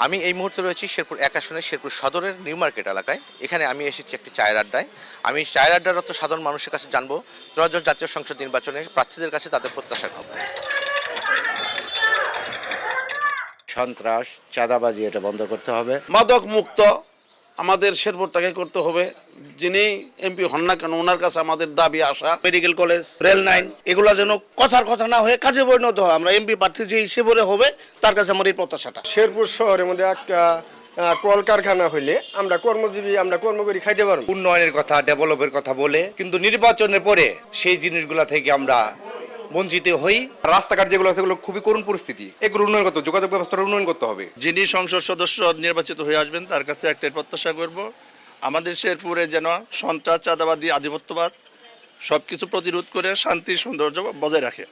আমি এই মুহূর্তে রয়েছি শেরপুর ১ আসনের শেরপুর সদরের নিউ মার্কেট এলাকায়। এখানে আমি এসেছি একটি চায়ের আড্ডায়। আমি চায়ের আড্ডারত সাধারণ মানুষের কাছে জানবো ত্রয়োদশ জাতীয় সংসদ নির্বাচনে প্রার্থীদের কাছে তাদের প্রত্যাশার খবর। সন্ত্রাস চাঁদাবাজি এটা বন্ধ করতে হবে। মাদক মুক্ত আমাদের শেরপুরটাকে করতে হবে। যিনি এমপি হন না কেন ওনার কাছে আমাদের দাবি আশা মেডিকেল কলেজ, রেল লাইন এগুলো যেন কথার কথা না হয়ে কাজে পরিণত হয়। আমরা এমপি প্রার্থী যে হিসেবে হবে তার কাছে আমার এই প্রত্যাশাটা। শেরপুর শহরের মধ্যে একটা কলকারখানা হইলে আমরা কর্মজীবী, আমরা কর্ম করি খাইতে পারবো। উন্নয়নের কথা, ডেভেলপের কথা বলে কিন্তু নির্বাচনের পরে সেই জিনিসগুলা থেকে আমরা বঞ্চিত হই। রাস্তাঘাট যেগুলো আছে সেগুলো খুবই করুণ পরিস্থিতি, এগুলো উন্নয়ন করতে, যোগাযোগ ব্যবস্থার উন্নয়ন করতে হবে। যিনি সংসদ সদস্য নির্বাচিত হয়ে আসবেন তার কাছে একটাই প্রত্যাশা করব, আমাদের শেরপুরে যেন সন্ত্রাস চাঁদাবাদী আধিপত্যবাদ সবকিছু প্রতিরোধ করে শান্তি সৌন্দর্য বজায় রাখে।